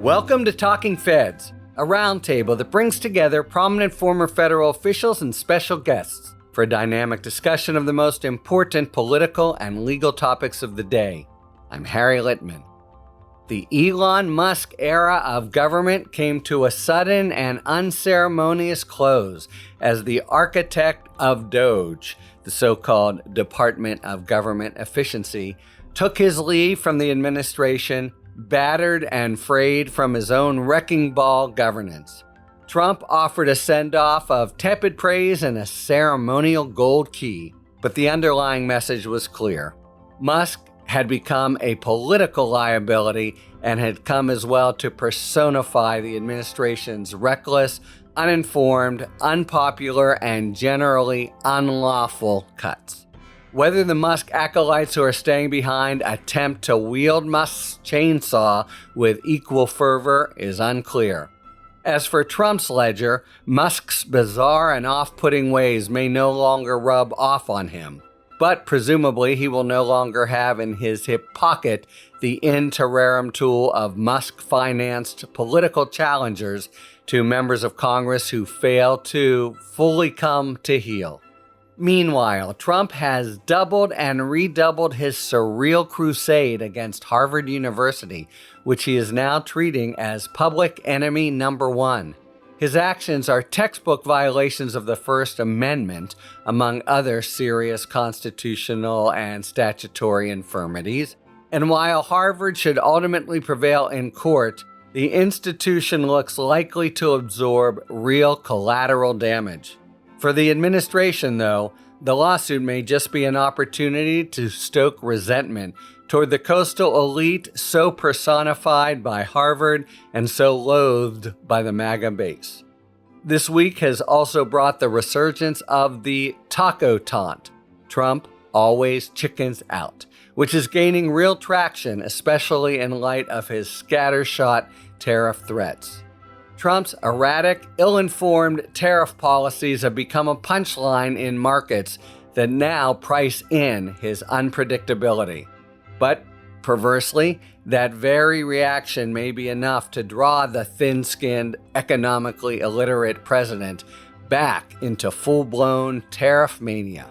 Welcome to Talking Feds, a roundtable that brings together prominent former federal officials and special guests for a dynamic discussion of the most important political and legal topics of the day. I'm Harry Littman. The Elon Musk era of government came to a sudden and unceremonious close as the architect of DOGE, the so-called Department of Government Efficiency, took his leave from the administration, battered and frayed from his own wrecking ball governance. Trump offered a send-off of tepid praise and a ceremonial gold key, but the underlying message was clear. Musk had become a political liability and had come as well to personify the administration's reckless, uninformed, unpopular, and generally unlawful cuts. Whether the Musk acolytes who are staying behind attempt to wield Musk's chainsaw with equal fervor is unclear. As for Trump's ledger, Musk's bizarre and off-putting ways may no longer rub off on him. But presumably he will no longer have in his hip pocket the in terrorem tool of Musk-financed political challengers to members of Congress who fail to fully come to heel. Meanwhile, Trump has doubled and redoubled his surreal crusade against Harvard University, which he is now treating as public enemy number one. His actions are textbook violations of the First Amendment, among other serious constitutional and statutory infirmities. And while Harvard should ultimately prevail in court, the institution looks likely to absorb real collateral damage. For the administration, though, the lawsuit may just be an opportunity to stoke resentment toward the coastal elite so personified by Harvard and so loathed by the MAGA base. This week has also brought the resurgence of the taco taunt, Trump always chickens out, which is gaining real traction, especially in light of his scattershot tariff threats. Trump's erratic, ill-informed tariff policies have become a punchline in markets that now price in his unpredictability. But, perversely, that very reaction may be enough to draw the thin-skinned, economically illiterate president back into full-blown tariff mania.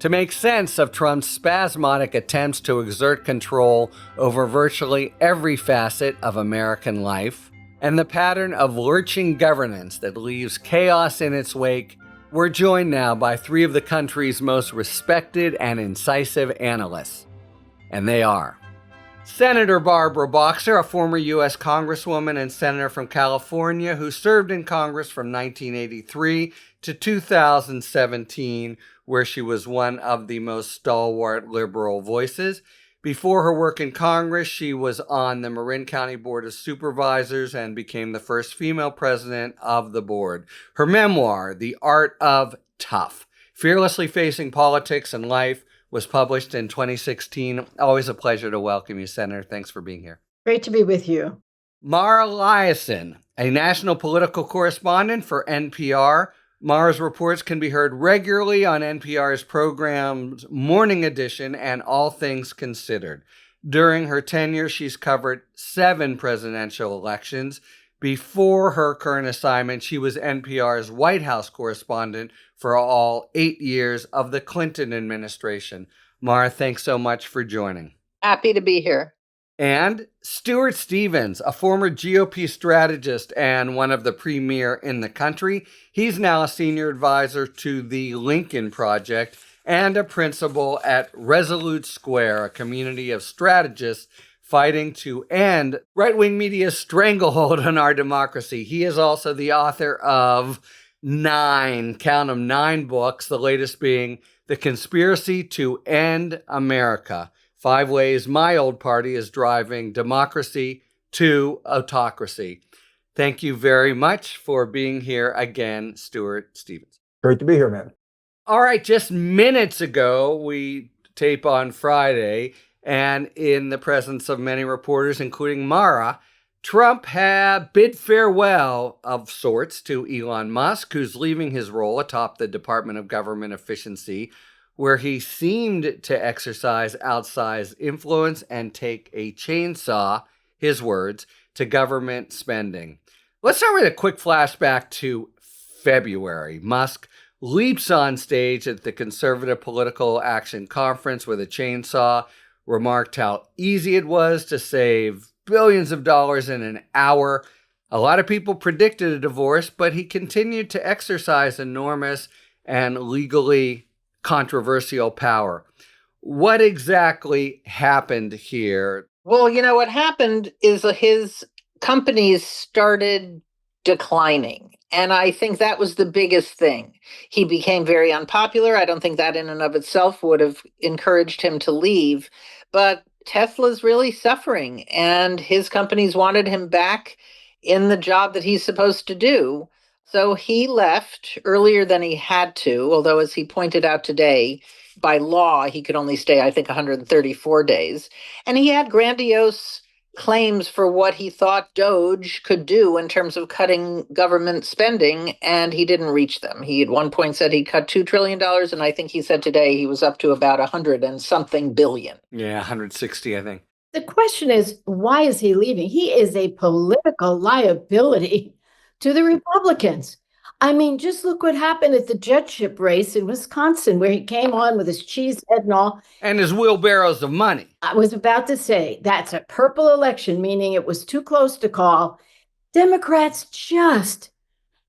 To make sense of Trump's spasmodic attempts to exert control over virtually every facet of American life, and the pattern of lurching governance that leaves chaos in its wake, we're joined now by three of the country's most respected and incisive analysts. And they are Senator Barbara Boxer, a former U.S. Congresswoman and senator from California who served in Congress from 1983 to 2017, where she was one of the most stalwart liberal voices. Before her work in Congress, she was on the Marin County Board of Supervisors and became the first female president of the board. Her memoir, The Art of Tough, Fearlessly Facing Politics and Life, was published in 2016. Always a pleasure to welcome you, Senator. Thanks for being here. Great to be with you. Mara Liasson, a national political correspondent for NPR. Mara's reports can be heard regularly on NPR's programs Morning Edition and All Things Considered. During her tenure, she's covered 7 presidential elections. Before her current assignment, she was NPR's White House correspondent for all 8 years of the Clinton administration. Mara, thanks so much for joining. Happy to be here. And Stuart Stevens, a former GOP strategist and one of the premier in the country. He's now a senior advisor to the Lincoln Project and a principal at Resolute Square, a community of strategists fighting to end right-wing media's stranglehold on our democracy. He is also the author of 9 books, the latest being The Conspiracy to End America: 5 Ways My Old Party is Driving Democracy to Autocracy. Thank you very much for being here again, Stuart Stevens. Great to be here, man. All right, just minutes ago, we tape on Friday, and in the presence of many reporters, including Mara, Trump had bid farewell of sorts to Elon Musk, who's leaving his role atop the Department of Government Efficiency, where he seemed to exercise outsized influence and take a chainsaw his words, to government spending. Let's start with a quick flashback to February. Musk leaps on stage at the Conservative Political Action Conference with a chainsaw, remarked how easy it was to save billions of dollars in an hour. A lot of people predicted a divorce, but he continued to exercise enormous and legally controversial power. What exactly happened here? Well, what happened is his companies started declining. And I think that was the biggest thing. He became very unpopular. I don't think that in and of itself would have encouraged him to leave. But Tesla's really suffering, and his companies wanted him back in the job that he's supposed to do. So he left earlier than he had to, although, as he pointed out today, by law, he could only stay, I think, 134 days. And he had grandiose claims for what he thought DOGE could do in terms of cutting government spending, and he didn't reach them. He at one point said he cut $2 trillion, and I think he said today he was up to about 100 and something billion. Yeah, 160, I think. The question is, why is he leaving? He is a political liability to the Republicans. I mean, just look what happened at the judgeship race in Wisconsin, where he came on with his cheese head and all. And his wheelbarrows of money. I was about to say, that's a purple election, meaning it was too close to call. Democrats just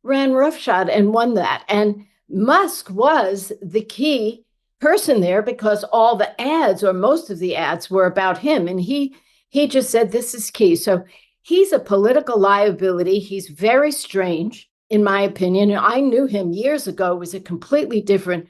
ran roughshod and won that. And Musk was the key person there because all the ads, or most of the ads, were about him. And he just said, this is key. So he's a political liability. He's very strange, in my opinion. And I knew him years ago, was a completely different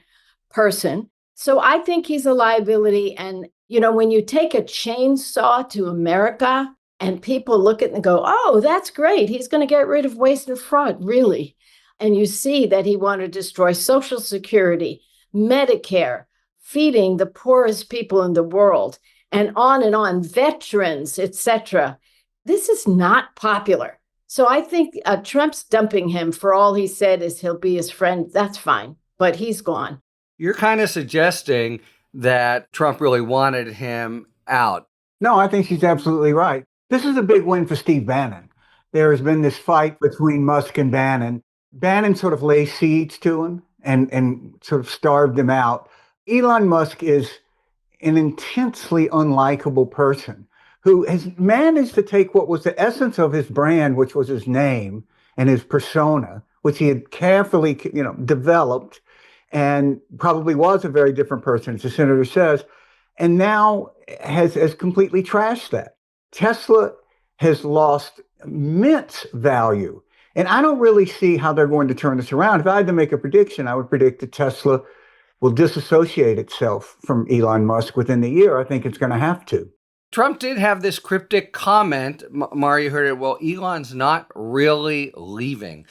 person. So I think he's a liability. And, when you take a chainsaw to America and people look at it and go, oh, that's great. He's going to get rid of waste and fraud, really. And you see that he wanted to destroy Social Security, Medicare, feeding the poorest people in the world, and on, veterans, etc. This is not popular. So I think Trump's dumping him. For all he said is he'll be his friend. That's fine, but he's gone. You're kind of suggesting that Trump really wanted him out. No, I think she's absolutely right. This is a big win for Steve Bannon. There has been this fight between Musk and Bannon. Bannon sort of laid siege to him and sort of starved him out. Elon Musk is an intensely unlikable person who has managed to take what was the essence of his brand, which was his name and his persona, which he had carefully, developed, and probably was a very different person, as the senator says, and now has completely trashed that. Tesla has lost immense value. And I don't really see how they're going to turn this around. If I had to make a prediction, I would predict that Tesla will disassociate itself from Elon Musk within the year. I think it's going to have to. Trump did have this cryptic comment. Mara, you heard it. Well, Elon's not really leaving.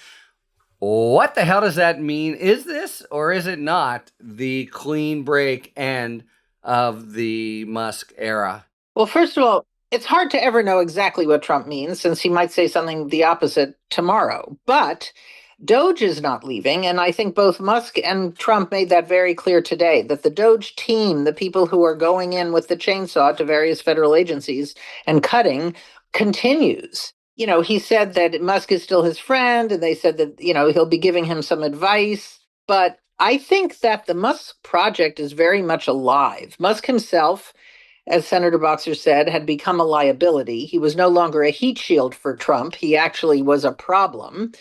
What the hell does that mean? Is this, or is it not, the clean break end of the Musk era? Well, first of all, it's hard to ever know exactly what Trump means, since he might say something the opposite tomorrow. But DOGE is not leaving, and I think both Musk and Trump made that very clear today, that the DOGE team, the people who are going in with the chainsaw to various federal agencies and cutting, continues. He said that Musk is still his friend, and they said that, he'll be giving him some advice. But I think that the Musk project is very much alive. Musk himself, as Senator Boxer said, had become a liability. He was no longer a heat shield for Trump. He actually was a problem.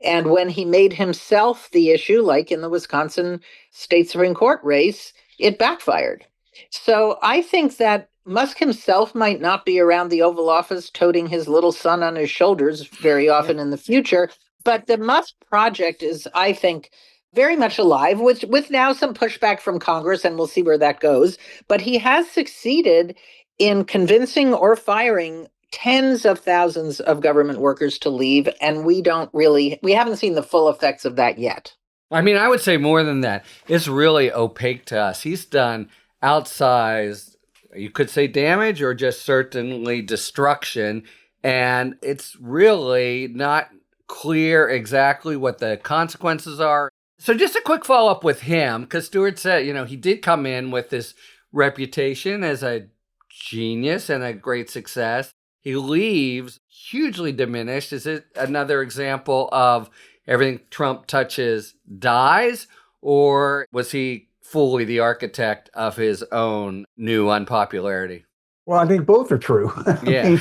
And when he made himself the issue, like in the Wisconsin State Supreme Court race, it backfired. So I think that Musk himself might not be around the Oval Office toting his little son on his shoulders very often in the future. But the Musk project is, I think, very much alive, with now some pushback from Congress, and we'll see where that goes. But he has succeeded in convincing or firing tens of thousands of government workers to leave, and we haven't seen the full effects of that yet. I mean, I would say more than that. It's really opaque to us. He's done outsized, you could say damage, or just certainly destruction, and it's really not clear exactly what the consequences are. So just a quick follow-up with him, because Stuart said, he did come in with this reputation as a genius and a great success. He leaves hugely diminished. Is it another example of everything Trump touches dies, or was he fully the architect of his own new unpopularity? Well, I think both are true. Yeah.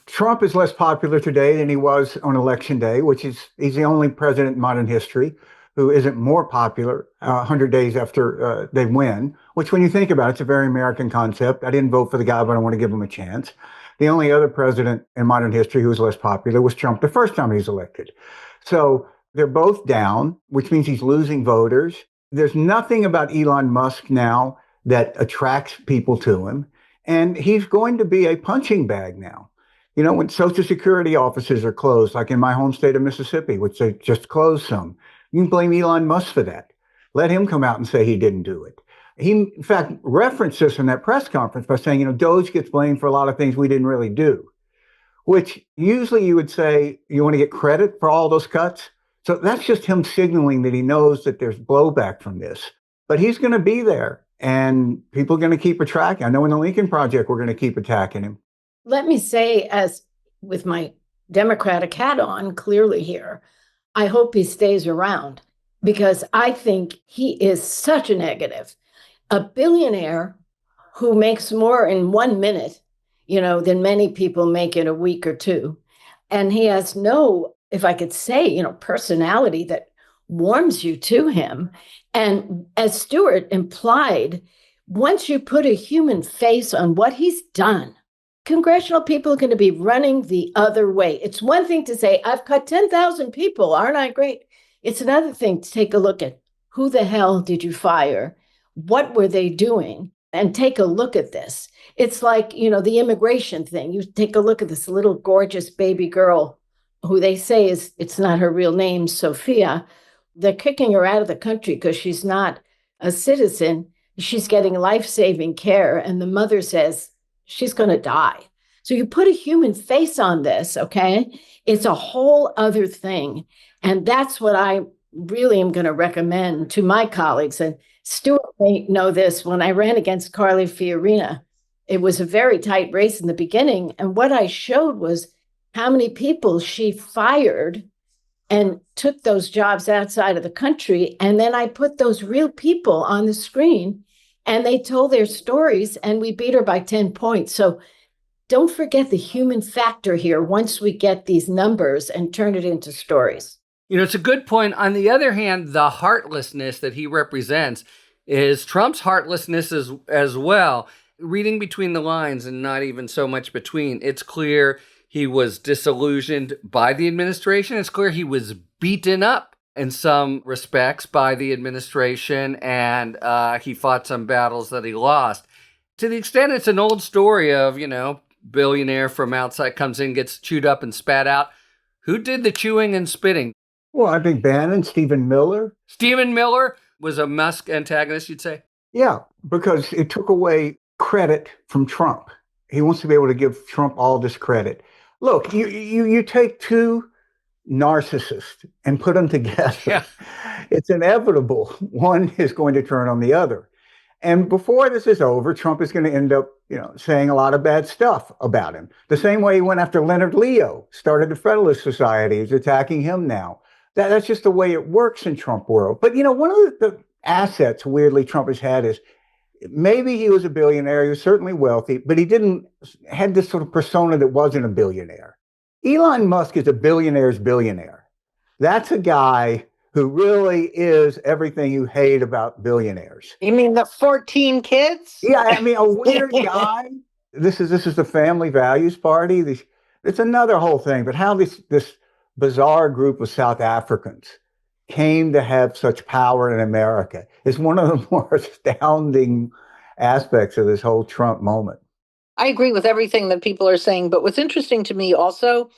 Trump is less popular today than he was on election day, which is he's the only president in modern history who isn't more popular 100 days after they win, which when you think about it, it's a very American concept. I didn't vote for the guy, but I want to give him a chance. The only other president in modern history who was less popular was Trump the first time he was elected. So they're both down, which means he's losing voters. There's nothing about Elon Musk now that attracts people to him. And he's going to be a punching bag now. You know, when Social Security offices are closed, like in my home state of Mississippi, which they just closed some, you can blame Elon Musk for that. Let him come out and say he didn't do it. He, in fact, referenced this in that press conference by saying, you know, DOGE gets blamed for a lot of things we didn't really do, which usually you would say you want to get credit for all those cuts. So that's just him signaling that he knows that there's blowback from this. But he's going to be there. And people are going to keep attacking. I know in the Lincoln Project, we're going to keep attacking him. Let me say, as with my Democratic hat on clearly here, I hope he stays around because I think he is such a negative. A billionaire who makes more in 1 minute, than many people make in a week or two. And he has no, if I could say, personality that warms you to him. And as Stuart implied, once you put a human face on what he's done, congressional people are going to be running the other way. It's one thing to say, I've cut 10,000 people, aren't I great? It's another thing to take a look at who the hell did you fire? What were they doing? And take a look at this. It's like, the immigration thing. You take a look at this little gorgeous baby girl who they say it's not her real name, Sophia. They're kicking her out of the country because she's not a citizen. She's getting life-saving care. And the mother says she's going to die. So you put a human face on this, okay? It's a whole other thing. And that's what I really am going to recommend to my colleagues. And Stuart may know this. When I ran against Carly Fiorina, it was a very tight race in the beginning. And what I showed was how many people she fired and took those jobs outside of the country. And then I put those real people on the screen and they told their stories and we beat her by 10 points. So don't forget the human factor here once we get these numbers and turn it into stories. It's a good point. On the other hand, the heartlessness that he represents is Trump's heartlessness as well. Reading between the lines and not even so much between, it's clear he was disillusioned by the administration. It's clear he was beaten up in some respects by the administration, and he fought some battles that he lost. To the extent it's an old story of, billionaire from outside comes in, gets chewed up and spat out. Who did the chewing and spitting? Well, I think Bannon, Stephen Miller. Stephen Miller was a Musk antagonist, you'd say? Yeah, because it took away credit from Trump. He wants to be able to give Trump all this credit. Look, you take two narcissists and put them together. Yeah. It's inevitable. One is going to turn on the other. And before this is over, Trump is going to end up, saying a lot of bad stuff about him. The same way he went after Leonard Leo, started the Federalist Society. He's attacking him now. That's just the way it works in Trump world. But, one of the assets, weirdly, Trump has had is maybe he was a billionaire. He was certainly wealthy, but he had this sort of persona that wasn't a billionaire. Elon Musk is a billionaire's billionaire. That's a guy who really is everything you hate about billionaires. You mean the 14 kids? Yeah, I mean, a weird guy. This is the family values party. It's another whole thing. But how this bizarre group of South Africans came to have such power in America is one of the more astounding aspects of this whole Trump moment. I agree with everything that people are saying, but what's interesting to me also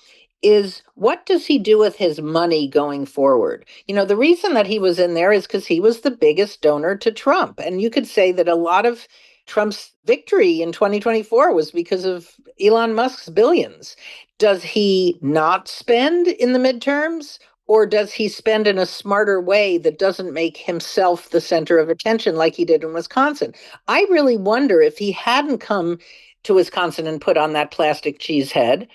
is what does he do with his money going forward? The reason that he was in there is because he was the biggest donor to Trump. And you could say that a lot of Trump's victory in 2024 was because of Elon Musk's billions. Does he not spend in the midterms? Or does he spend in a smarter way that doesn't make himself the center of attention like he did in Wisconsin? I really wonder if he hadn't come to Wisconsin and put on that plastic cheese head,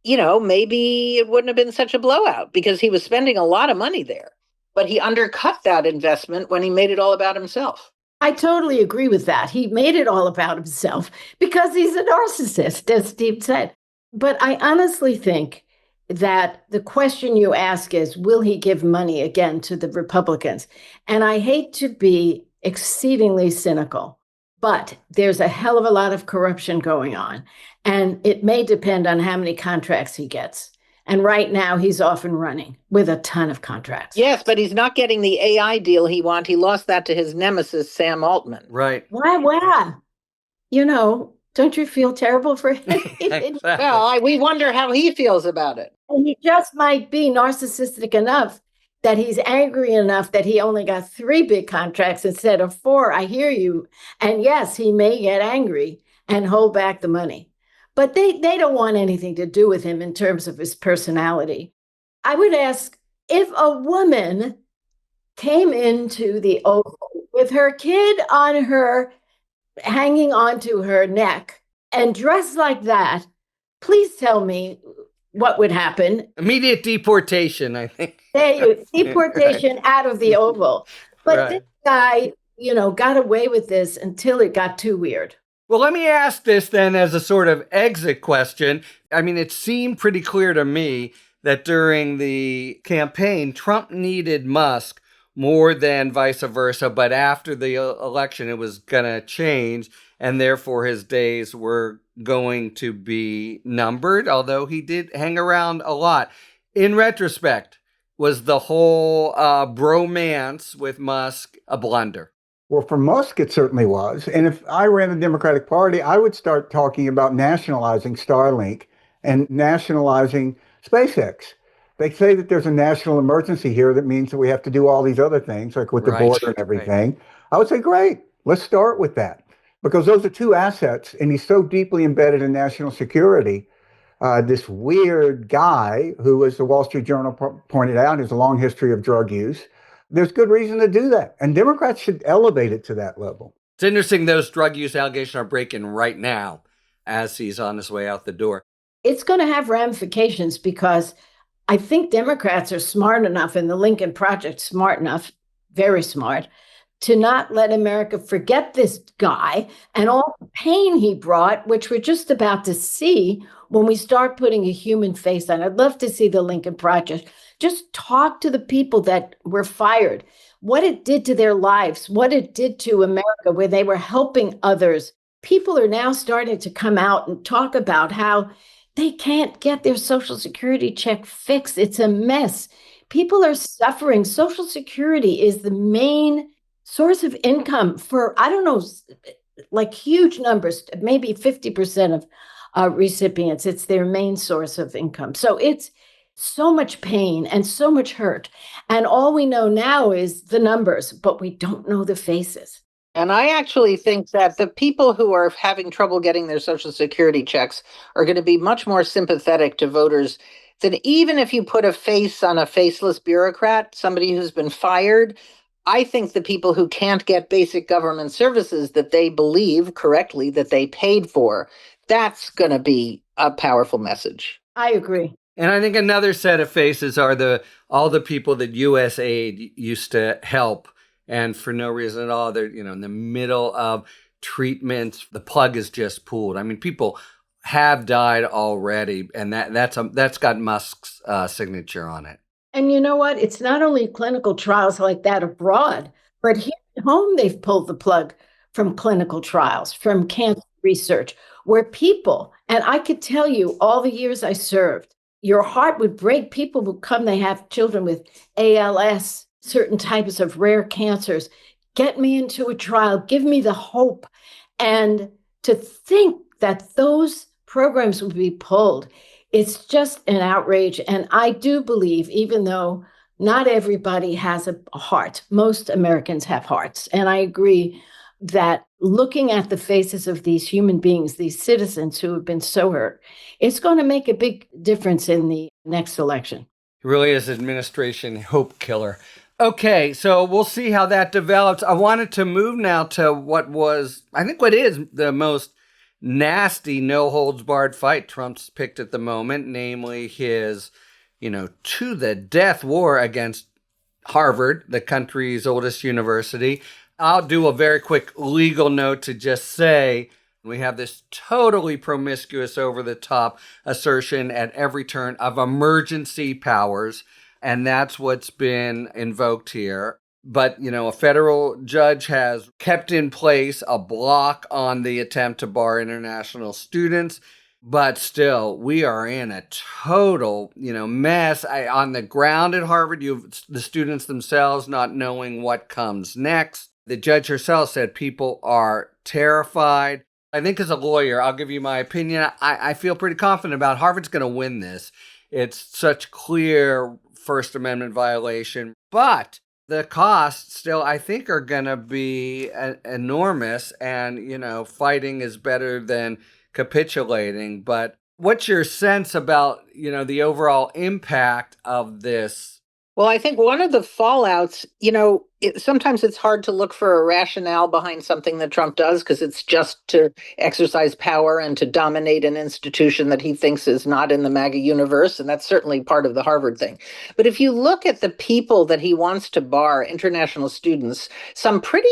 maybe it wouldn't have been such a blowout because he was spending a lot of money there. But he undercut that investment when he made it all about himself. I totally agree with that. He made it all about himself because he's a narcissist, as Steve said. But I honestly think that the question you ask is, will he give money again to the Republicans? And I hate to be exceedingly cynical, but there's a hell of a lot of corruption going on. And it may depend on how many contracts he gets. And right now, he's off and running with a ton of contracts. Yes, but he's not getting the AI deal he wanted. He lost that to his nemesis, Sam Altman. Right. Why? Don't you feel terrible for him? Exactly. Well, we wonder how he feels about it. And he just might be narcissistic enough that he's angry enough that he only got 3 big contracts instead of 4. I hear you. And yes, he may get angry and hold back the money. But they don't want anything to do with him in terms of his personality. I would ask, if a woman came into the Oval with her kid on her, hanging onto her neck and dressed like that, please tell me what would happen. Immediate deportation, I think. Deportation out of the Oval. But Right. This guy, got away with this until it got too weird. Well, let me ask this then as a sort of exit question. I mean, it seemed pretty clear to me that during the campaign, Trump needed Musk more than vice versa. But after the election, it was going to change. And therefore, his days were going to be numbered, although he did hang around a lot. In retrospect, was the whole bromance with Musk a blunder? Well, for Musk, it certainly was. And if I ran the Democratic Party, I would start talking about nationalizing Starlink and nationalizing SpaceX. They say that there's a national emergency here that means that we have to do all these other things, like with the Right, border and everything. I would say, great, let's start with that. Because those are 2 assets, and he's so deeply embedded in national security. This weird guy who, as the Wall Street Journal pointed out, has a long history of drug use. There's good reason to do that. And Democrats should elevate it to that level. It's interesting those drug use allegations are breaking right now as he's on his way out the door. It's going to have ramifications because I think Democrats are smart enough, and the Lincoln Project smart enough, very smart, to not let America forget this guy and all the pain he brought, which we're just about to see when we start putting a human face on. I'd love to see the Lincoln Project. Just talk to the people that were fired, what it did to their lives, what it did to America, where they were helping others. People are now starting to come out and talk about how they can't get their Social Security check fixed. It's a mess. People are suffering. Social Security is the main source of income for, I don't know, like huge numbers, maybe 50% of recipients. It's their main source of income. So it's so much pain and so much hurt. And all we know now is the numbers, but we don't know the faces. And I actually think that the people who are having trouble getting their Social Security checks are going to be much more sympathetic to voters than even if you put a face on a faceless bureaucrat, somebody who's been fired. I think the people who can't get basic government services that they believe correctly that they paid for, that's going to be a powerful message. I agree. And I think another set of faces are all the people that USAID used to help, and for no reason at all, they're in the middle of treatments. The plug is just pulled. I mean, people have died already, and that's got Musk's signature on it. And you know what? It's not only clinical trials like that abroad, but here at home, they've pulled the plug from clinical trials, from cancer research, where people, and I could tell you all the years I served, your heart would break. People would come, they have children with ALS, certain types of rare cancers. Get me into a trial, give me the hope. And to think that those programs would be pulled, it's just an outrage. And I do believe, even though not everybody has a heart, most Americans have hearts. And I agree that looking at the faces of these human beings, these citizens who have been so hurt, it's going to make a big difference in the next election. It really is administration hope killer. Okay, so we'll see how that develops. I wanted to move now to what is the most nasty no holds barred fight Trump's picked at the moment, namely his, to the death war against Harvard, the country's oldest university. I'll do a very quick legal note to just say we have this totally promiscuous, over-the-top assertion at every turn of emergency powers, and that's what's been invoked here. But, a federal judge has kept in place a block on the attempt to bar international students. But still, we are in a total, mess. On the ground at Harvard, you have the students themselves not knowing what comes next. The judge herself said people are terrified. I think as a lawyer, I'll give you my opinion. I feel pretty confident about Harvard's going to win this. It's such clear First Amendment violation. But the costs still, I think, are going to be enormous. And, fighting is better than capitulating. But what's your sense about, the overall impact of this? Well, I think one of the fallouts, sometimes it's hard to look for a rationale behind something that Trump does because it's just to exercise power and to dominate an institution that he thinks is not in the MAGA universe. And that's certainly part of the Harvard thing. But if you look at the people that he wants to bar, international students, some pretty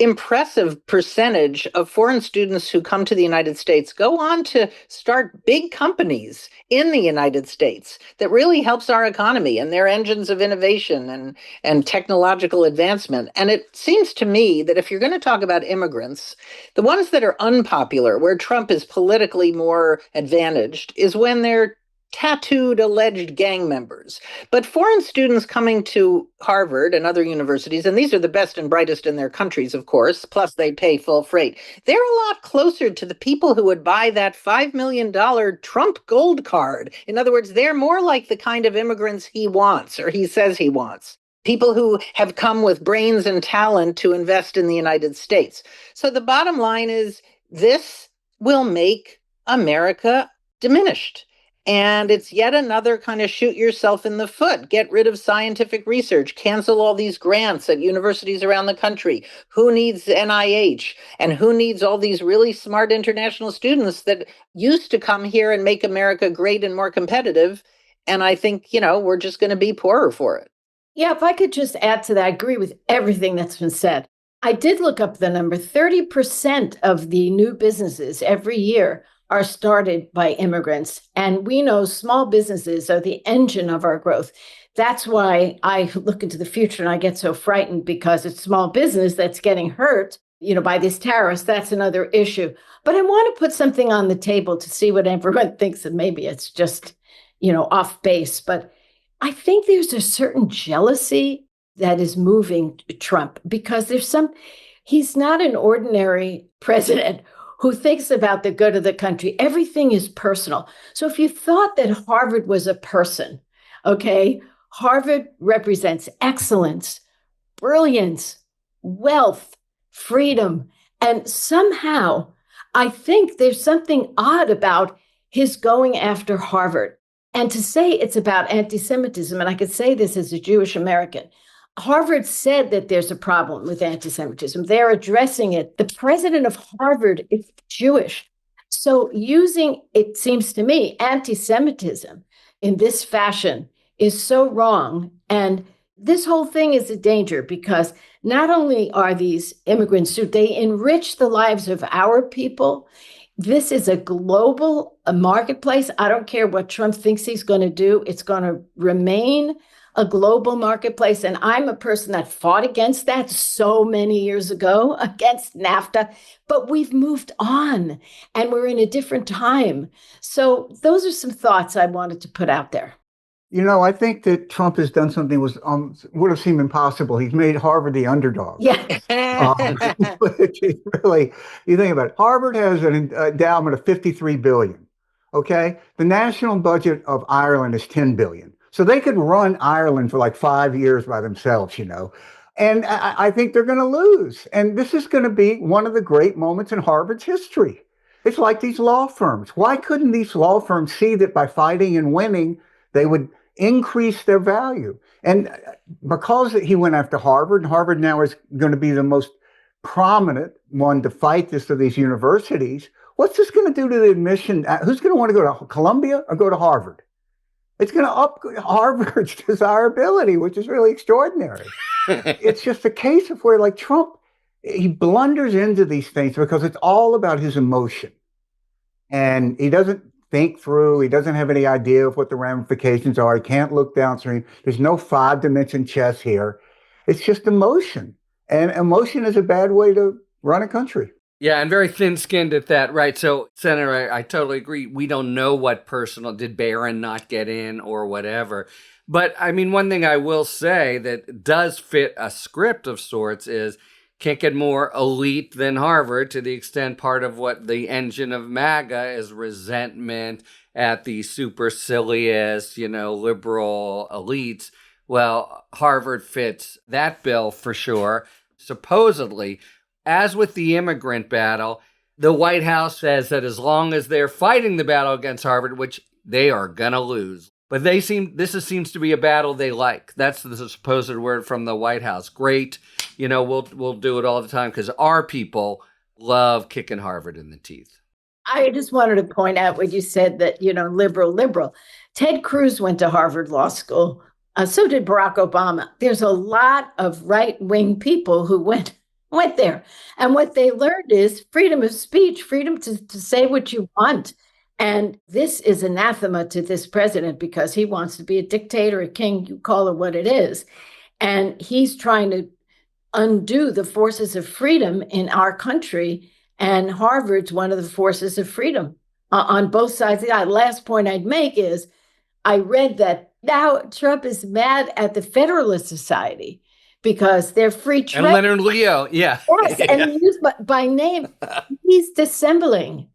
impressive percentage of foreign students who come to the United States go on to start big companies in the United States that really helps our economy, and they're engines of innovation and technological advancement. And it seems to me that if you're going to talk about immigrants, the ones that are unpopular, where Trump is politically more advantaged, is when they're tattooed alleged gang members. But foreign students coming to Harvard and other universities, and these are the best and brightest in their countries, of course, plus they pay full freight, they're a lot closer to the people who would buy that $5 million Trump gold card. In other words, they're more like the kind of immigrants he wants, or he says he wants. People who have come with brains and talent to invest in the United States. So the bottom line is this will make America diminished. And it's yet another kind of shoot yourself in the foot. Get rid of scientific research, cancel all these grants at universities around the country. Who needs NIH? And who needs all these really smart international students that used to come here and make America great and more competitive? And I think, we're just going to be poorer for it. Yeah, if I could just add to that, I agree with everything that's been said. I did look up the number. 30% of the new businesses every year are started by immigrants. And we know small businesses are the engine of our growth. That's why I look into the future and I get so frightened, because it's small business that's getting hurt, by these tariffs. That's another issue. But I want to put something on the table to see what everyone thinks, and maybe it's just, off base. But I think there's a certain jealousy that is moving Trump, because he's not an ordinary president who thinks about the good of the country. Everything is personal. So if you thought that Harvard was a person, okay, Harvard represents excellence, brilliance, wealth, freedom. And somehow I think there's something odd about his going after Harvard. And to say it's about anti-Semitism, and I could say this as a Jewish American, Harvard said that there's a problem with anti-Semitism. They're addressing it. The president of Harvard is Jewish. So using, it seems to me, anti-Semitism in this fashion is so wrong. And this whole thing is a danger, because not only are these immigrants, they enrich the lives of our people. This is a global marketplace. I don't care what Trump thinks he's going to do. It's going to remain a global marketplace. And I'm a person that fought against that so many years ago, against NAFTA, but we've moved on and we're in a different time. So those are some thoughts I wanted to put out there. I think that Trump has done something would have seemed impossible. He's made Harvard the underdog. Yeah. Which is really, you think about it. Harvard has an endowment of $53 billion. Okay. The national budget of Ireland is $10 billion. So they could run Ireland for like 5 years by themselves, And I think they're going to lose. And this is going to be one of the great moments in Harvard's history. It's like these law firms. Why couldn't these law firms see that by fighting and winning, they would increase their value? And because he went after Harvard, and Harvard now is going to be the most prominent one to fight this of these universities, What's this going to do to the admission? Who's going to want to go to Columbia or go to Harvard? It's going to up Harvard's desirability, which is really extraordinary. It's just a case of where, like, Trump, he blunders into these things because it's all about his emotion. And he doesn't think through. He doesn't have any idea of what the ramifications are. He can't look downstream. There's no 5-dimension chess here. It's just emotion. And emotion is a bad way to run a country. Yeah, and very thin-skinned at that, right? So, Senator, I totally agree. We don't know what personal, did Barron not get in or whatever. But, I mean, one thing I will say that does fit a script of sorts is can't get more elite than Harvard, to the extent part of what the engine of MAGA is resentment at the supercilious, liberal elites. Well, Harvard fits that bill for sure. Supposedly, as with the immigrant battle, the White House says that as long as they're fighting the battle against Harvard, which they are going to lose, but this seems to be a battle they like. That's the supposed word from the White House. Great. We'll do it all the time because our people love kicking Harvard in the teeth. I just wanted to point out what you said that, liberal. Ted Cruz went to Harvard Law School. So did Barack Obama. There's a lot of right-wing people who went there. And what they learned is freedom of speech, freedom to say what you want. And this is anathema to this president because he wants to be a dictator, a king, you call it what it is. And he's trying to undo the forces of freedom in our country. And Harvard's one of the forces of freedom on both sides of the aisle. Last point I'd make is I read that now Trump is mad at the Federalist Society because they're free trade. And Leonard Leo, yeah. Yes, and he used by name. He's dissembling.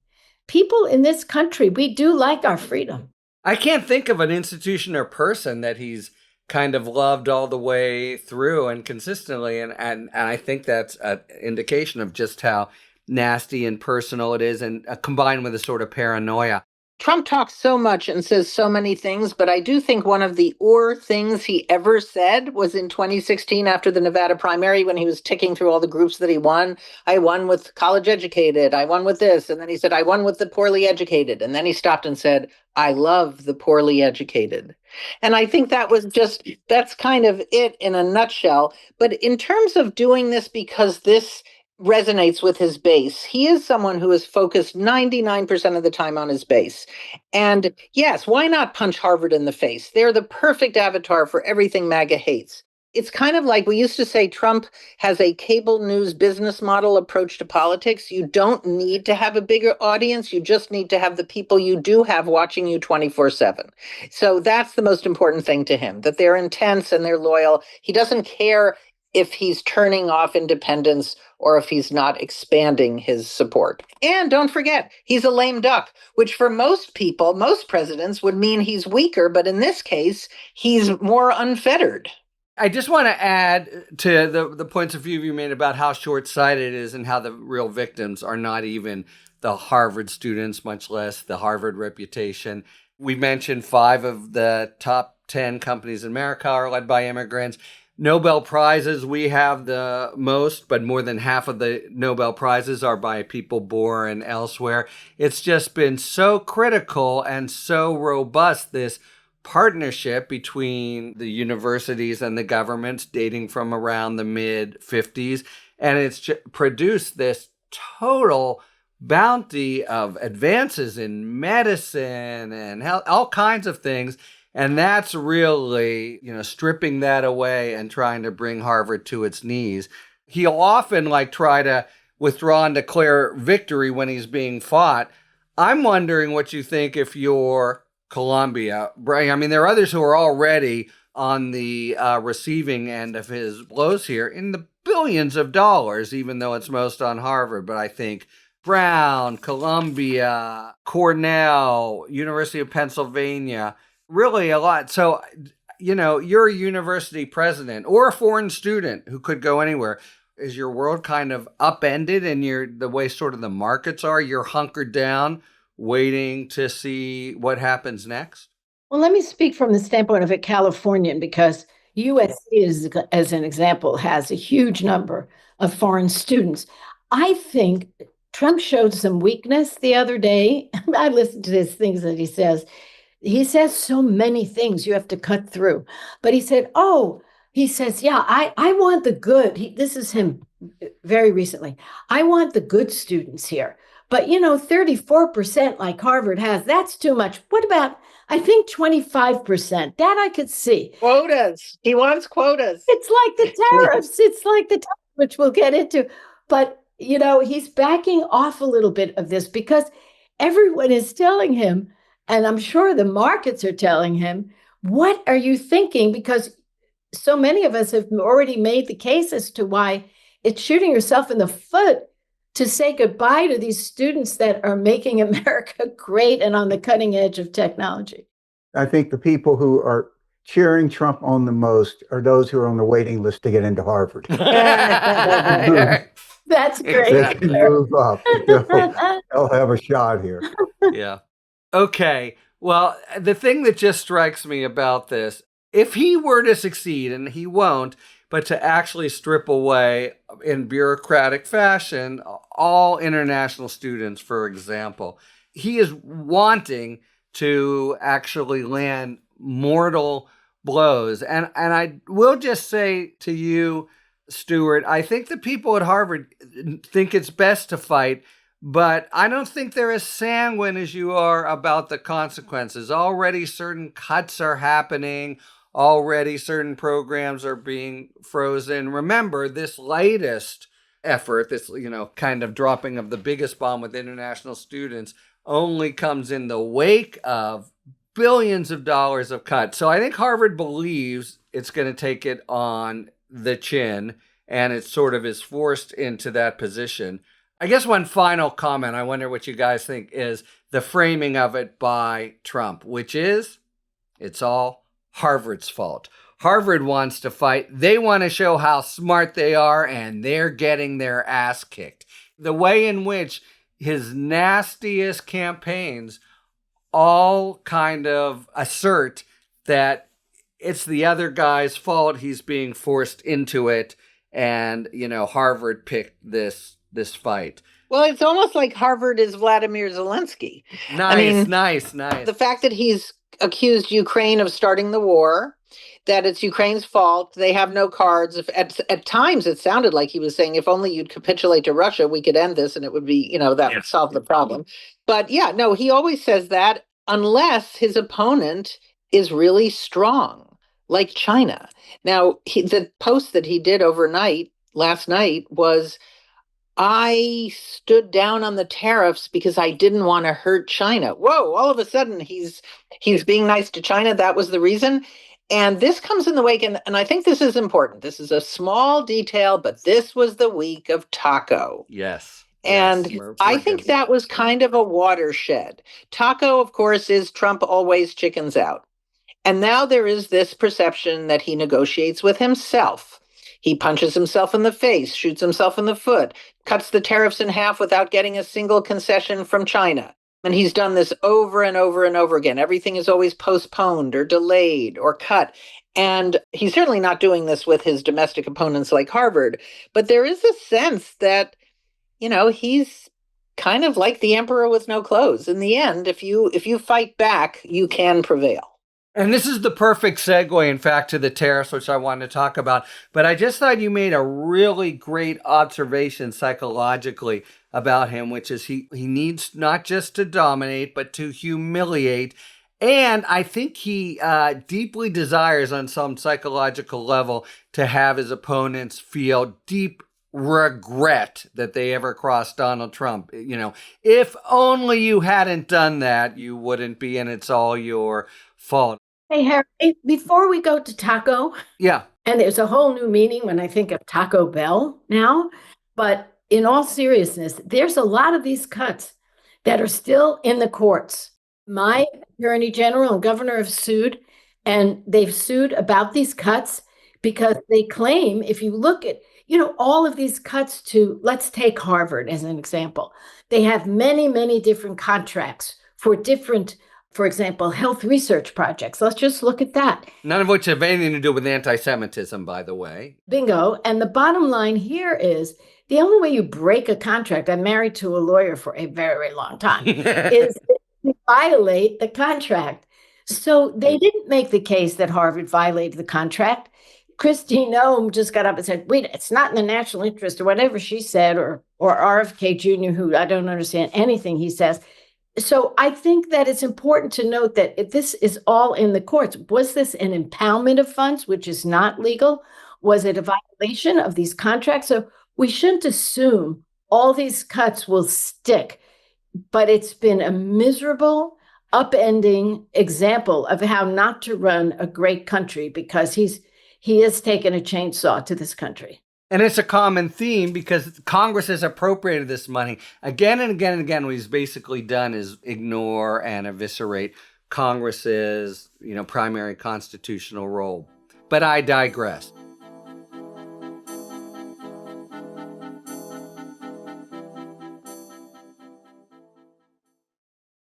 People in this country, we do like our freedom. I can't think of an institution or person that he's kind of loved all the way through and consistently. And I think that's an indication of just how nasty and personal it is, and combined with a sort of paranoia. Trump talks so much and says so many things, but I do think one of the things he ever said was in 2016 after the Nevada primary when he was ticking through all the groups that he won. I won with college educated. I won with this. And then he said, I won with the poorly educated. And then he stopped and said, I love the poorly educated. And I think that's kind of it in a nutshell. But in terms of doing this because this resonates with his base. He is someone who is focused 99% of the time on his base. And yes, why not punch Harvard in the face? They're the perfect avatar for everything MAGA hates. It's kind of like we used to say Trump has a cable news business model approach to politics. You don't need to have a bigger audience. You just need to have the people you do have watching you 24/7. So that's the most important thing to him, that they're intense and they're loyal. He doesn't care if he's turning off independents or if he's not expanding his support. And don't forget, he's a lame duck, which for most people, most presidents would mean he's weaker. But in this case, he's more unfettered. I just want to add to the points of view you made about how short-sighted it is and how the real victims are not even the Harvard students, much less the Harvard reputation. We mentioned 5 of the top 10 companies in America are led by immigrants. Nobel Prizes, we have the most, but more than half of the Nobel Prizes are by people born elsewhere. It's just been so critical and so robust, this partnership between the universities and the governments dating from around the mid-50s. And it's produced this total bounty of advances in medicine and health, all kinds of things. And that's really, stripping that away and trying to bring Harvard to its knees. He'll often try to withdraw and declare victory when he's being fought. I'm wondering what you think if you're Columbia. I mean, there are others who are already on the receiving end of his blows here in the billions of dollars, even though it's most on Harvard. But I think Brown, Columbia, Cornell, University of Pennsylvania, really a lot. So, you're a university president or a foreign student who could go anywhere. Is your world kind of upended in the way sort of the markets are? You're hunkered down, waiting to see what happens next? Well, let me speak from the standpoint of a Californian, because USC, as an example, has a huge number of foreign students. I think Trump showed some weakness the other day. I listened to his things that he says. He says so many things you have to cut through. But he said, yeah, I want the good. This is him very recently. I want the good students here. But, 34% like Harvard has, that's too much. What about, I think 25%? That I could see. Quotas. He wants quotas. It's like the tariffs. It's like the tariffs, which we'll get into. But, he's backing off a little bit of this because everyone is telling him, and I'm sure the markets are telling him, what are you thinking? Because so many of us have already made the case as to why it's shooting yourself in the foot to say goodbye to these students that are making America great and on the cutting edge of technology. I think the people who are cheering Trump on the most are those who are on the waiting list to get into Harvard. That's great. They can move up. They'll have a shot here. Yeah. Okay. Well, the thing that just strikes me about this, if he were to succeed, and he won't, but to actually strip away in bureaucratic fashion all international students, for example, he is wanting to actually land mortal blows. And I will just say to you, Stuart, I think the people at Harvard think it's best to fight, but I don't think they're as sanguine as you are about the consequences. Already certain cuts are happening. Already certain programs are being frozen. Remember, this latest effort, this, kind of dropping of the biggest bomb with international students, only comes in the wake of billions of dollars of cuts. So I think Harvard believes it's going to take it on the chin, and it sort of is forced into that position. I guess one final comment, I wonder what you guys think, is the framing of it by Trump, which is, it's all Harvard's fault. Harvard wants to fight. They want to show how smart they are, and they're getting their ass kicked. The way in which his nastiest campaigns all kind of assert that it's the other guy's fault, he's being forced into it, and, Harvard picked this fight. Well, it's almost like Harvard is Vladimir Zelensky. Nice. The fact that he's accused Ukraine of starting the war, that it's Ukraine's fault, they have no cards. At times it sounded like he was saying, if only you'd capitulate to Russia, we could end this and it would be, that would solve the problem. But he always says that unless his opponent is really strong, like China. Now, the post that he did last night was, I stood down on the tariffs because I didn't want to hurt China. Whoa, all of a sudden he's being nice to China. That was the reason. And this comes in the wake, and I think this is important. This is a small detail, but this was the week of taco. Yes. And I think that was kind of a watershed. Taco, of course, is Trump always chickens out. And now there is this perception that he negotiates with himself. He punches himself in the face, shoots himself in the foot, cuts the tariffs in half without getting a single concession from China. And he's done this over and over and over again. Everything is always postponed or delayed or cut. And he's certainly not doing this with his domestic opponents like Harvard. But there is a sense that, he's kind of like the emperor with no clothes. In the end, if you fight back, you can prevail. And this is the perfect segue, in fact, to the tariffs, which I wanted to talk about. But I just thought you made a really great observation psychologically about him, which is he needs not just to dominate, but to humiliate. And I think he deeply desires on some psychological level to have his opponents feel deep regret that they ever crossed Donald Trump. If only you hadn't done that, you wouldn't be, and it's all your fault. Hey, Harry, before we go to taco. Yeah. And there's a whole new meaning when I think of Taco Bell now. But in all seriousness, there's a lot of these cuts that are still in the courts. My attorney general and governor have sued, and they've sued about these cuts because they claim, if you look at, all of these cuts to, let's take Harvard as an example. They have many, many different contracts for different, for example, health research projects. Let's just look at that. None of which have anything to do with anti-Semitism, by the way. Bingo. And the bottom line here is the only way you break a contract, I'm married to a lawyer for a very long time, is to violate the contract. So they didn't make the case that Harvard violated the contract. Christine Noem just got up and said, wait, it's not in the national interest, or whatever she said, or RFK Jr., who I don't understand anything he says. So I think that it's important to note that if this is all in the courts. Was this an impoundment of funds, which is not legal? Was it a violation of these contracts? So we shouldn't assume all these cuts will stick, but it's been a miserable, upending example of how not to run a great country, because he has taken a chainsaw to this country. And it's a common theme because Congress has appropriated this money again and again and again. What he's basically done is ignore and eviscerate Congress's, primary constitutional role. But I digress.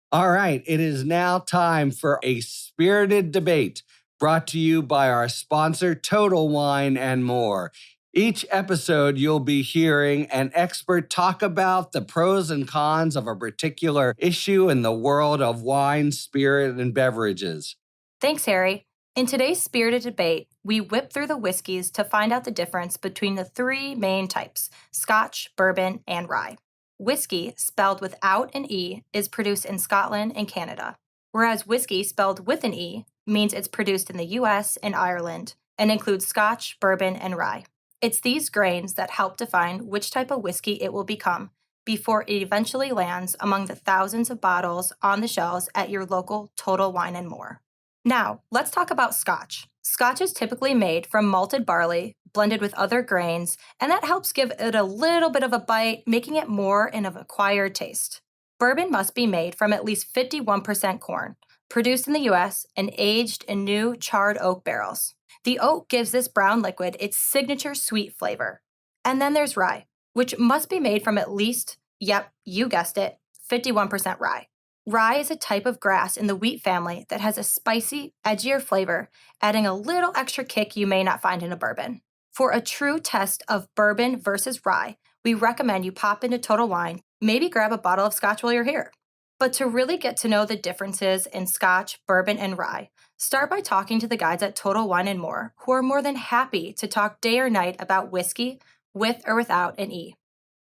All right, it is now time for a spirited debate brought to you by our sponsor, Total Wine and More. Each episode, you'll be hearing an expert talk about the pros and cons of a particular issue in the world of wine, spirit, and beverages. Thanks, Harry. In today's spirited debate, we whip through the whiskeys to find out the difference between the three main types: Scotch, bourbon, and rye. Whiskey, spelled without an E, is produced in Scotland and Canada, whereas whiskey, spelled with an E, means it's produced in the US and Ireland and includes Scotch, bourbon, and rye. It's these grains that help define which type of whiskey it will become before it eventually lands among the thousands of bottles on the shelves at your local Total Wine and More. Now, let's talk about Scotch. Scotch is typically made from malted barley, blended with other grains, and that helps give it a little bit of a bite, making it more in an acquired taste. Bourbon must be made from at least 51% corn, produced in the US and aged in new charred oak barrels. The oak gives this brown liquid its signature sweet flavor. And then there's rye, which must be made from at least, yep, you guessed it, 51% rye. Rye is a type of grass in the wheat family that has a spicy, edgier flavor, adding a little extra kick you may not find in a bourbon. For a true test of bourbon versus rye, we recommend you pop into Total Wine, maybe grab a bottle of Scotch while you're here. But to really get to know the differences in Scotch, bourbon, and rye, start by talking to the guys at Total Wine and More, who are more than happy to talk day or night about whiskey, with or without an E.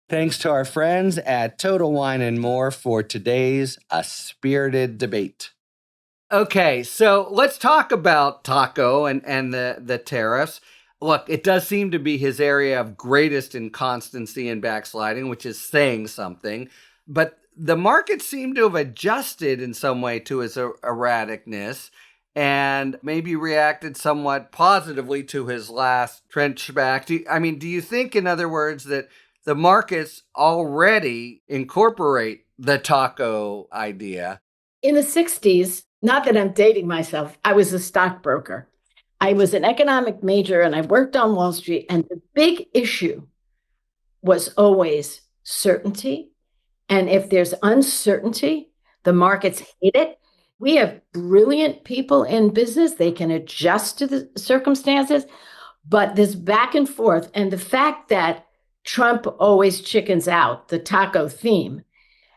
Thanks to our friends at Total Wine and More for today's A Spirited Debate. Okay, so let's talk about Taco and the tariffs. Look, it does seem to be his area of greatest inconstancy and backsliding, which is saying something. But the market seemed to have adjusted in some way to his erraticness and maybe reacted somewhat positively to his last trench back. Do you think, in other words, that the markets already incorporate the taco idea? In the 60s, not that I'm dating myself, I was a stockbroker. I was an economic major and I worked on Wall Street. And the big issue was always certainty. And if there's uncertainty, the markets hate it. We have brilliant people in business. They can adjust to the circumstances. But this back and forth, and the fact that Trump always chickens out, the taco theme,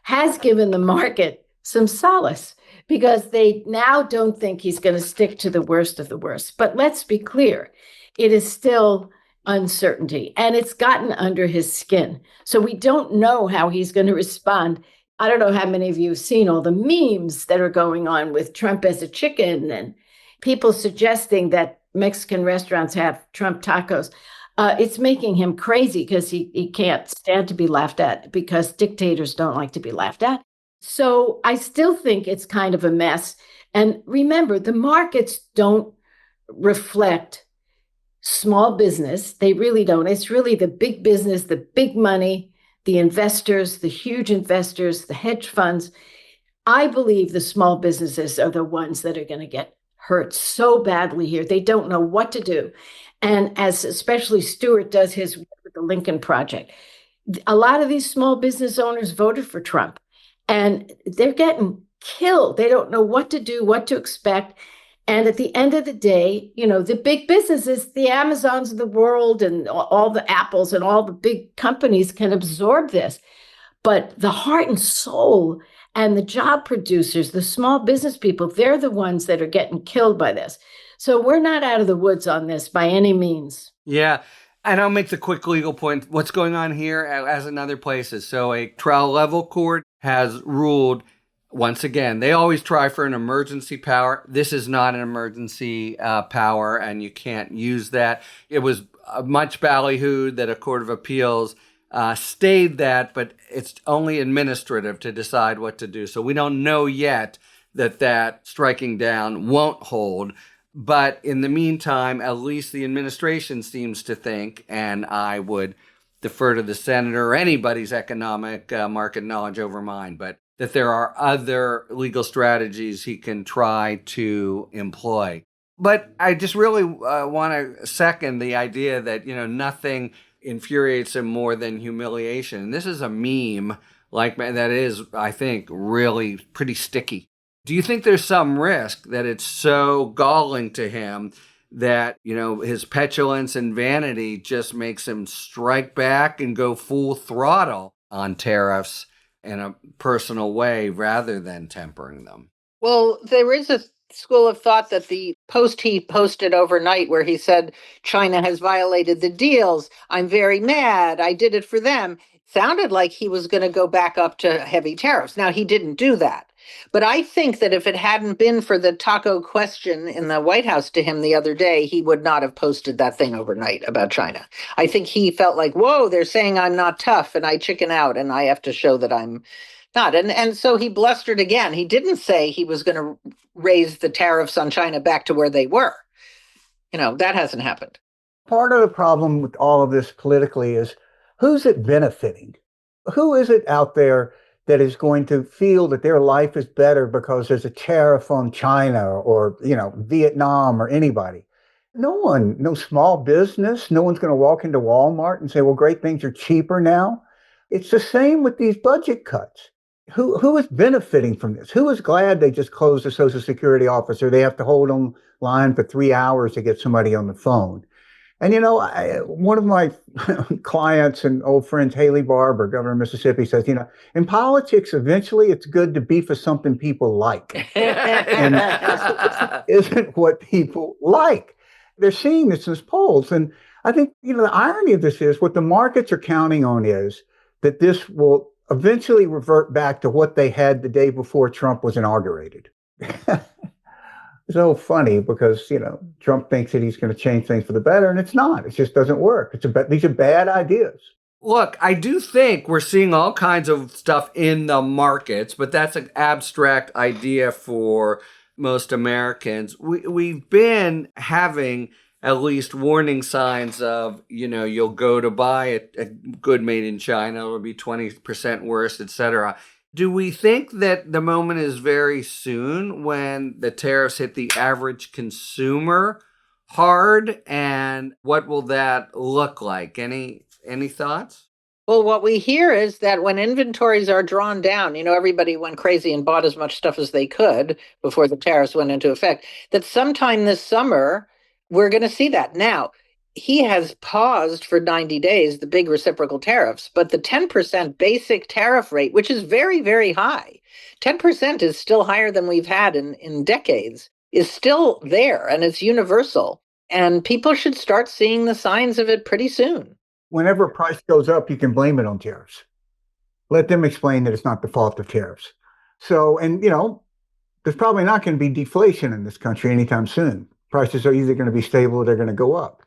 has given the market some solace, because they now don't think he's going to stick to the worst of the worst. But let's be clear, it is still uncertainty, and it's gotten under his skin. So we don't know how he's going to respond. I don't know how many of you have seen all the memes that are going on with Trump as a chicken and people suggesting that Mexican restaurants have Trump tacos. It's making him crazy because he can't stand to be laughed at, because dictators don't like to be laughed at. So I still think it's kind of a mess. And remember, the markets don't reflect small business. They really don't. It's really the big business, the big money, the investors, the huge investors, the hedge funds. I believe the small businesses are the ones that are going to get hurt so badly here. They don't know what to do. And as especially Stuart does his work with the Lincoln Project, a lot of these small business owners voted for Trump. And they're getting killed. They don't know what to do, what to expect. And at the end of the day, the big businesses, the Amazons of the world and all the Apples and all the big companies can absorb this. But the heart and soul and the job producers, the small business people, they're the ones that are getting killed by this. So we're not out of the woods on this by any means. Yeah. And I'll make the quick legal point. What's going on here, as in other places? So a trial level court has ruled, once again, they always try for an emergency power. This is not an emergency power, and you can't use that. It was much ballyhooed that a court of appeals stayed that, but it's only administrative to decide what to do. So we don't know yet that striking down won't hold. But in the meantime, at least the administration seems to think, and I would defer to the senator or anybody's economic market knowledge over mine, but that there are other legal strategies he can try to employ. But I just really want to second the idea that, nothing infuriates him more than humiliation. And this is a meme that is, I think, really pretty sticky. Do you think there's some risk that it's so galling to him that, his petulance and vanity just makes him strike back and go full throttle on tariffs in a personal way rather than tempering them? Well, there is a school of thought that the post he posted overnight where he said, China has violated the deals. I'm very mad. I did it for them. Sounded like he was going to go back up to heavy tariffs. Now, he didn't do that. But I think that if it hadn't been for the taco question in the White House to him the other day, he would not have posted that thing overnight about China. I think he felt like, whoa, they're saying I'm not tough and I chicken out and I have to show that I'm not. And so he blustered again. He didn't say he was going to raise the tariffs on China back to where they were. That hasn't happened. Part of the problem with all of this politically is who's it benefiting? Who is it out there that is going to feel that their life is better because there's a tariff on China or, Vietnam or anybody? No one, no small business. No one's going to walk into Walmart and say, well, great, things are cheaper now. It's the same with these budget cuts. Who is benefiting from this? Who is glad they just closed the Social Security office or they have to hold on line for 3 hours to get somebody on the phone? And, one of my clients and old friends, Haley Barber, governor of Mississippi, says, in politics, eventually it's good to be for something people like. And this isn't what people like. They're seeing this in polls. And I think, the irony of this is what the markets are counting on is that this will eventually revert back to what they had the day before Trump was inaugurated. So funny because, Trump thinks that he's going to change things for the better, and it's not. It just doesn't work. These are bad ideas. Look, I do think we're seeing all kinds of stuff in the markets, but that's an abstract idea for most Americans. We've been having at least warning signs of, you'll go to buy a good made in China, it'll be 20% worse, et cetera. Do we think that the moment is very soon when the tariffs hit the average consumer hard? And what will that look like? Any thoughts? Well, what we hear is that when inventories are drawn down, everybody went crazy and bought as much stuff as they could before the tariffs went into effect, that sometime this summer, we're going to see that. Now, he has paused for 90 days, the big reciprocal tariffs, but the 10% basic tariff rate, which is very, very high, 10% is still higher than we've had in decades, is still there and it's universal. And people should start seeing the signs of it pretty soon. Whenever a price goes up, you can blame it on tariffs. Let them explain that it's not the fault of tariffs. So, and there's probably not going to be deflation in this country anytime soon. Prices are either going to be stable or they're going to go up.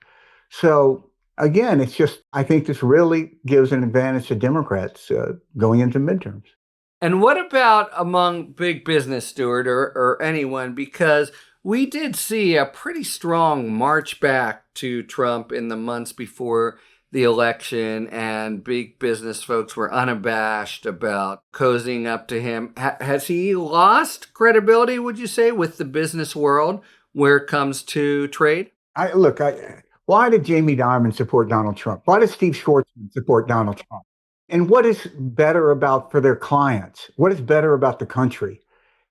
So again, it's just, I think this really gives an advantage to Democrats going into midterms. And what about among big business, Stuart, or anyone? Because we did see a pretty strong march back to Trump in the months before the election, and big business folks were unabashed about cozying up to him. Has he lost credibility, would you say, with the business world where it comes to trade? Why did Jamie Dimon support Donald Trump? Why did Steve Schwarzman support Donald Trump? And what is better for their clients? What is better about the country?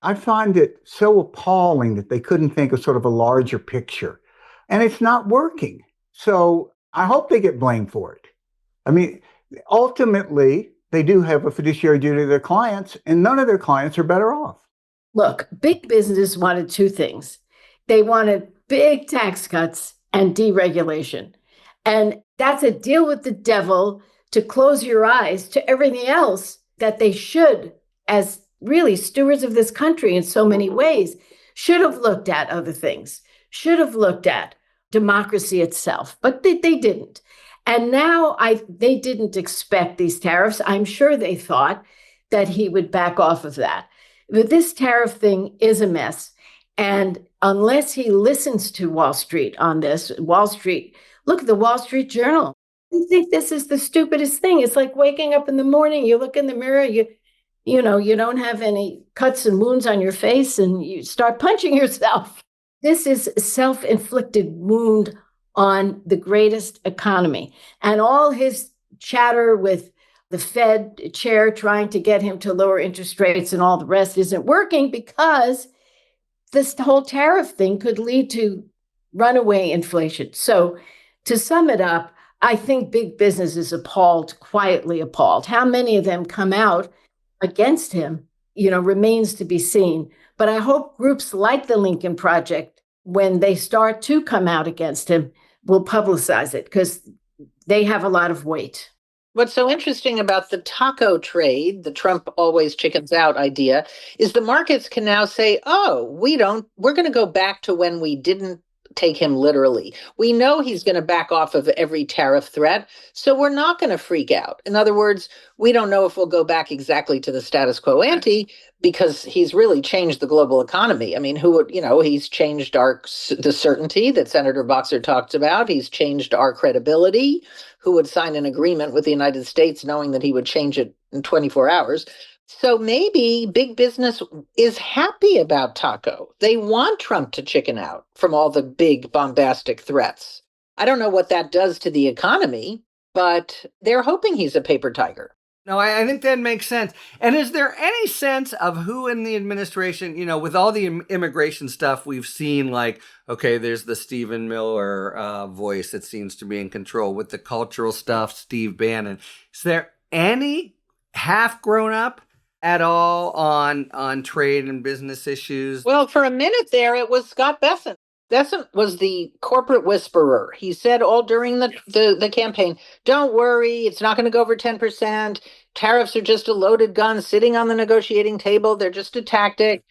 I find it so appalling that they couldn't think of sort of a larger picture. And it's not working. So I hope they get blamed for it. I mean, ultimately, they do have a fiduciary duty to their clients, and none of their clients are better off. Look, big business wanted two things. They wanted big tax cuts and deregulation. And that's a deal with the devil to close your eyes to everything else that they should, as really stewards of this country in so many ways, should have looked at other things, should have looked at democracy itself, but they didn't. And now they didn't expect these tariffs. I'm sure they thought that he would back off of that. But this tariff thing is a mess. And unless he listens to Wall Street on this, Wall Street, look at the Wall Street Journal. I think this is the stupidest thing. It's like waking up in the morning, you look in the mirror, you don't have any cuts and wounds on your face, and you start punching yourself. This is self-inflicted wound on the greatest economy. And all his chatter with the Fed chair trying to get him to lower interest rates and all the rest isn't working, because this whole tariff thing could lead to runaway inflation. So to sum it up, I think big business is appalled, quietly appalled. How many of them come out against him, remains to be seen. But I hope groups like the Lincoln Project, when they start to come out against him, will publicize it, because they have a lot of weight. What's so interesting about the taco trade, the Trump always chickens out idea, is the markets can now say, oh, we're going to go back to when we didn't take him literally. We know he's going to back off of every tariff threat, so we're not going to freak out. In other words, we don't know if we'll go back exactly to the status quo ante, because he's really changed the global economy. I mean, he's changed the certainty that Senator Boxer talked about. He's changed our credibility. Who would sign an agreement with the United States knowing that he would change it in 24 hours? So maybe big business is happy about taco. They want Trump to chicken out from all the big bombastic threats. I don't know what that does to the economy, but they're hoping he's a paper tiger. No, I think that makes sense. And is there any sense of who in the administration, with all the immigration stuff we've seen, like, okay, there's the Stephen Miller voice that seems to be in control. With the cultural stuff, Steve Bannon. Is there any half grown up at all on trade and business issues? Well, for a minute there, it was Scott Bessent. Bessent was the corporate whisperer. He said all during the campaign, don't worry, it's not going to go over 10%. Tariffs are just a loaded gun sitting on the negotiating table. They're just a tactic.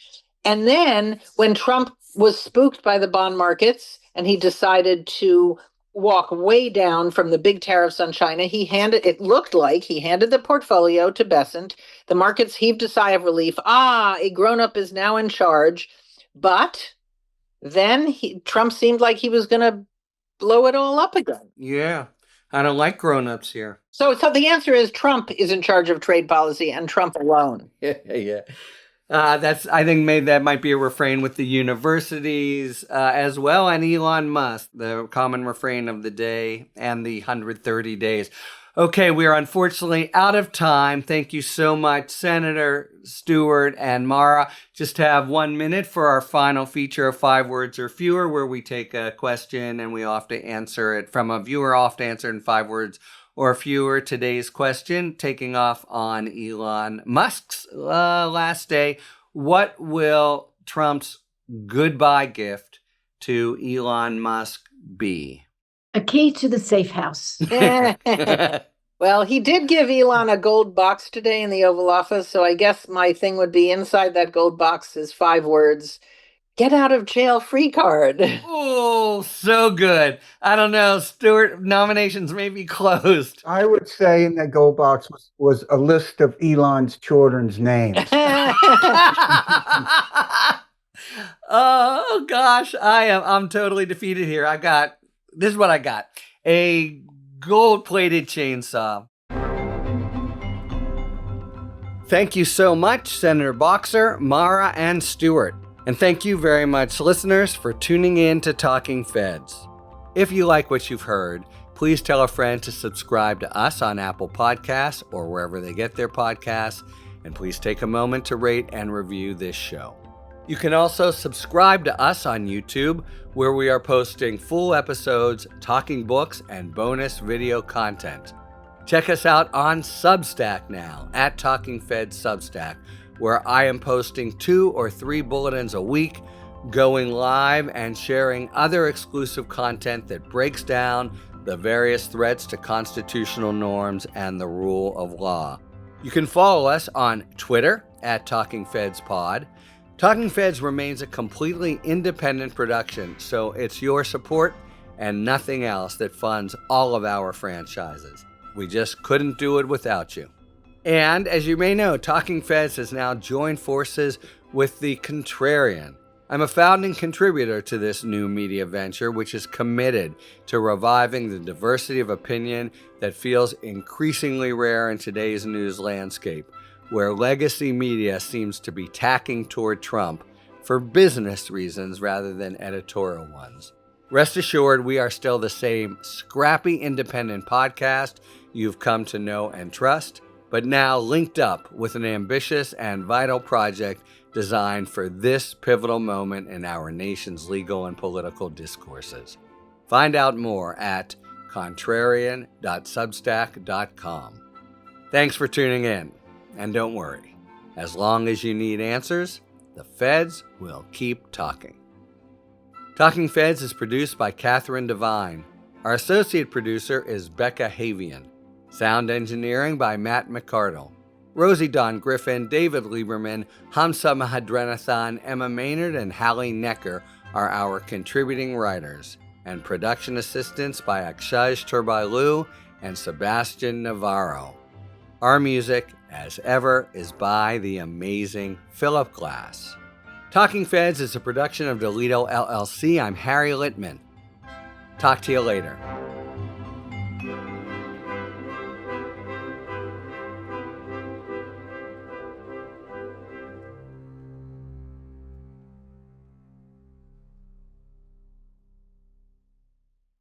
And then when Trump was spooked by the bond markets and he decided to walk way down from the big tariffs on China, it looked like he handed the portfolio to Bessent. The markets heaved a sigh of relief. A grown-up is now in charge. But then Trump seemed like he was going to blow it all up again. Yeah, I don't like grown-ups here. So the answer is Trump is in charge of trade policy, and Trump alone. Yeah. I think that might be a refrain with the universities as well, and Elon Musk, the common refrain of the day, and the 130 days. Okay, we are unfortunately out of time. Thank you so much, Senator Stuart and Mara. Just have 1 minute for our final feature of 5 words or fewer, where we take a question and we have to answer it from a viewer, off to answer in 5 words or fewer. Today's question, taking off on Elon Musk's last day. What will Trump's goodbye gift to Elon Musk be? A key to the safe house. Well, he did give Elon a gold box today in the Oval Office, so I guess my thing would be inside that gold box is 5 words. Get out of jail free card. Oh, so good. I don't know, Stuart, nominations may be closed. I would say in that gold box was a list of Elon's children's names. Oh gosh, I'm totally defeated here. This is what I got. A gold-plated chainsaw. Thank you so much, Senator Boxer, Mara, and Stuart. And thank you very much, listeners, for tuning in to Talking Feds. If you like what you've heard, please tell a friend to subscribe to us on Apple Podcasts or wherever they get their podcasts. And please take a moment to rate and review this show. You can also subscribe to us on YouTube, where we are posting full episodes, talking books, and bonus video content. Check us out on Substack now, at Talking Fed Substack, where I am posting 2 or 3 bulletins a week, going live and sharing other exclusive content that breaks down the various threats to constitutional norms and the rule of law. You can follow us on Twitter at Talking Feds Pod. Talking Feds remains a completely independent production, so it's your support and nothing else that funds all of our franchises. We just couldn't do it without you. And as you may know, Talking Feds has now joined forces with The Contrarian. I'm a founding contributor to this new media venture, which is committed to reviving the diversity of opinion that feels increasingly rare in today's news landscape, where legacy media seems to be tacking toward Trump for business reasons rather than editorial ones. Rest assured, we are still the same scrappy independent podcast you've come to know and trust, but now linked up with an ambitious and vital project designed for this pivotal moment in our nation's legal and political discourses. Find out more at contrarian.substack.com. Thanks for tuning in. And don't worry, as long as you need answers, the Feds will keep talking. Talking Feds is produced by Catherine Devine. Our associate producer is Becca Havian. Sound engineering by Matt McCardle. Rosie Dawn Griffin, David Lieberman, Hamza Mahadrenathan, Emma Maynard, and Hallie Necker are our contributing writers, and production assistance by Akshaj Turbailu and Sebastian Navarro. Our music, as ever, is by the amazing Philip Glass. Talking Feds is a production of Delito LLC. I'm Harry Littman. Talk to you later.